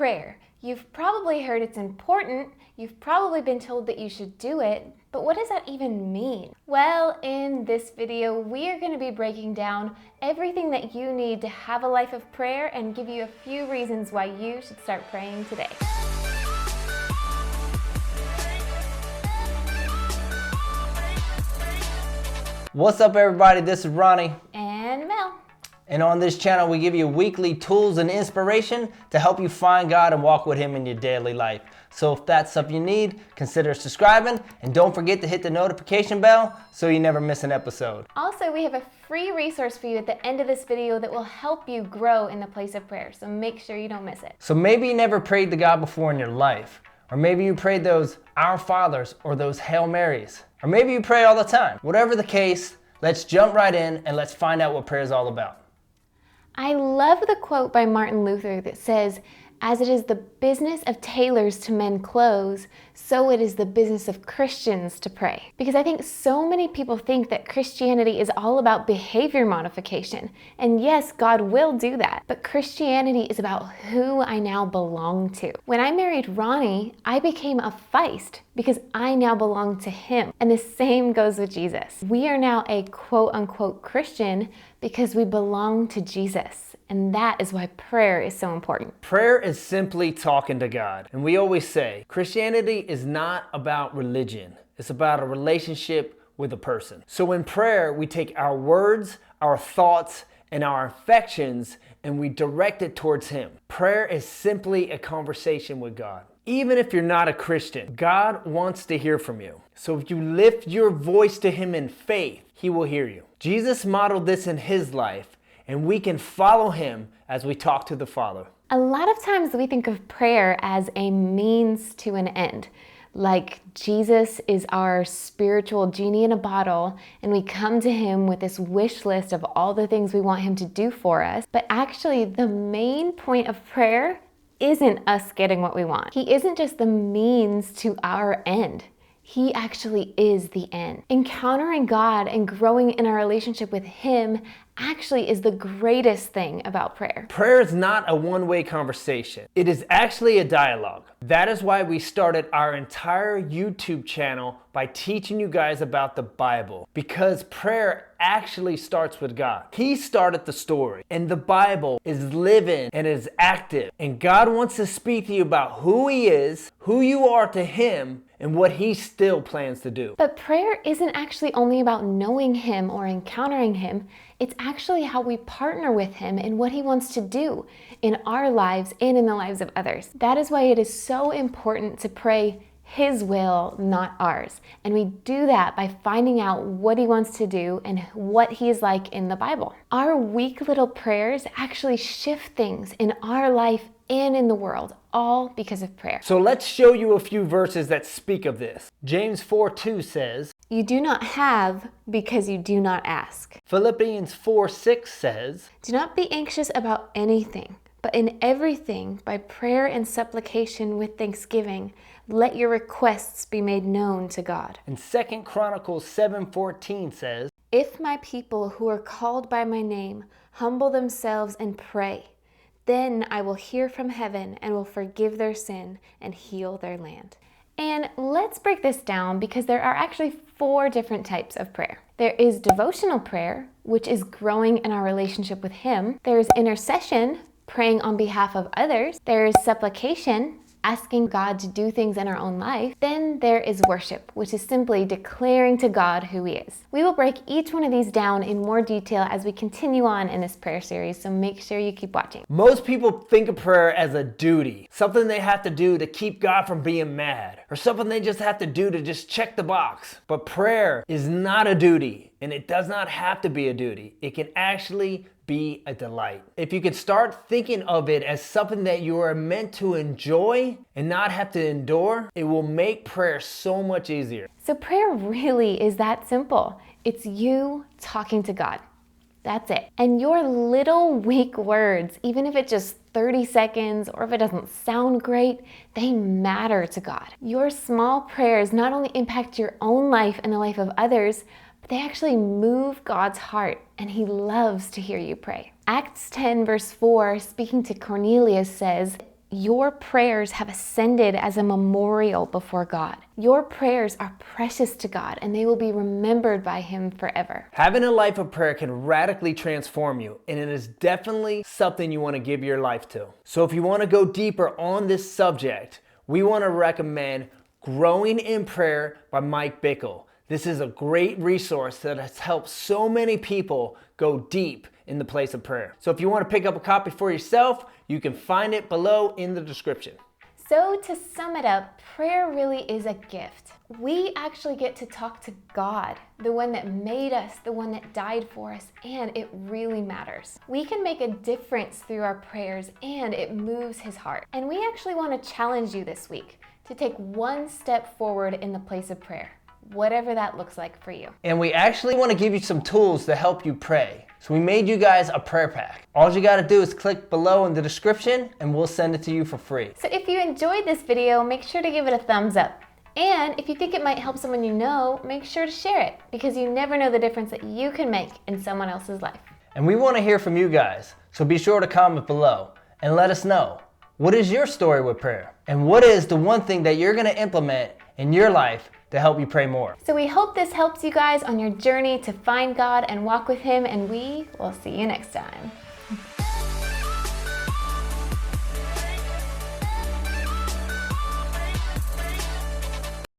prayer. You've probably heard it's important, you've probably been told that you should do it, but what does that even mean? Well, in this video, we are going to be breaking down everything that you need to have a life of prayer and give you a few reasons why you should start praying today. What's up, everybody? This is Ronnie And Mel. and on this channel we give you weekly tools and inspiration to help you find God and walk with Him in your daily life. So if that's something you need, consider subscribing and don't forget to hit the notification bell so you never miss an episode. Also, we have a free resource for you at the end of this video that will help you grow in the place of prayer, so make sure you don't miss it. So maybe you never prayed to God before in your life, or maybe you prayed those Our Fathers or those Hail Marys, or maybe you pray all the time. Whatever the case, let's jump right in and let's find out what prayer is all about. I love the quote by Martin Luther that says, "As it is the business of tailors to mend clothes, so it is the business of Christians to pray." Because I think so many people think that Christianity is all about behavior modification. And yes, God will do that. But Christianity is about who I now belong to. When I married Ronnie, I became a Faisst because I now belong to him. And the same goes with Jesus. We are now a quote unquote Christian because we belong to Jesus. And that is why prayer is so important. Prayer is simply talking to God. And we always say, Christianity is not about religion. It's about a relationship with a person. So in prayer, we take our words, our thoughts, and our affections, and we direct it towards Him. Prayer is simply a conversation with God. Even if you're not a Christian, God wants to hear from you. So if you lift your voice to Him in faith, He will hear you. Jesus modeled this in His life, and we can follow Him as we talk to the Father. A lot of times we think of prayer as a means to an end. Like Jesus is our spiritual genie in a bottle, and we come to Him with this wish list of all the things we want Him to do for us. But actually, the main point of prayer isn't us getting what we want. He isn't just the means to our end. He actually is the end. Encountering God and growing in our relationship with Him actually is the greatest thing about prayer. Prayer is not a one-way conversation. It is actually a dialogue. That is why we started our entire YouTube channel by teaching you guys about the Bible. Because prayer actually starts with God. He started the story. And the Bible is living and is active. And God wants to speak to you about who He is, who you are to Him, and what He still plans to do. But prayer isn't actually only about knowing Him or encountering Him. It's actually how we partner with Him in what He wants to do in our lives and in the lives of others. That is why it is so important to pray His will, not ours. And we do that by finding out what He wants to do and what He is like in the Bible. Our weak little prayers actually shift things in our life and in the world, all because of prayer. So let's show you a few verses that speak of this. James 4:2 says, "You do not have because you do not ask." Philippians 4:6 says, "Do not be anxious about anything, but in everything, by prayer and supplication with thanksgiving, let your requests be made known to God." and 2 Chronicles 7:14 says, "If my people who are called by my name humble themselves and pray, then I will hear from heaven and will forgive their sin and heal their land." And let's break this down because there are actually 4 different types of prayer. There is devotional prayer, which is growing in our relationship with Him. There is intercession, praying on behalf of others. There is supplication, asking God to do things in our own life. Then there is worship, which is simply declaring to God who He is. We will break each one of these down in more detail as we continue on in this prayer series, so make sure you keep watching. most people think of prayer as a duty, something they have to do to keep God from being mad, or something they just have to do to just check the box. But prayer is not a duty, and it does not have to be a duty. It can actually be a delight. If you could start thinking of it as something that you are meant to enjoy and not have to endure, it will make prayer so much easier. So prayer really is that simple. It's you talking to God. That's it. And your little weak words, even if it's just 30 seconds or if it doesn't sound great, they matter to God. Your small prayers not only impact your own life and the life of others, but they actually move God's heart, and He loves to hear you pray. Acts 10 verse 4, speaking to Cornelius, says, Your prayers have ascended as a memorial before God. Your prayers are precious to God, and they will be remembered by Him forever. Having a life of prayer can radically transform you, and it is definitely something you want to give your life to. So if you want to go deeper on this subject, we want to recommend Growing in Prayer by Mike Bickle. This is a great resource that has helped so many people go deep in the place of prayer. So if you want to pick up a copy for yourself, you can find it below in the description. So to sum it up, prayer really is a gift. We actually get to talk to God, the one that made us, the one that died for us, and it really matters. We can make a difference through our prayers, and it moves His heart. And we actually want to challenge you this week to take one step forward in the place of prayer, whatever that looks like for you. And we actually want to give you some tools to help you pray. So we made you guys a prayer pack. All you got to do is click below in the description and we'll send it to you for free. So if you enjoyed this video, make sure to give it a thumbs up. And if you think it might help someone you know, make sure to share it, because you never know the difference that you can make in someone else's life. And we want to hear from you guys. So be sure to comment below and let us know, what is your story with prayer? And what is the one thing that you're going to implement in your life to help you pray more? So we hope this helps you guys on your journey to find God and walk with Him, and we will see you next time.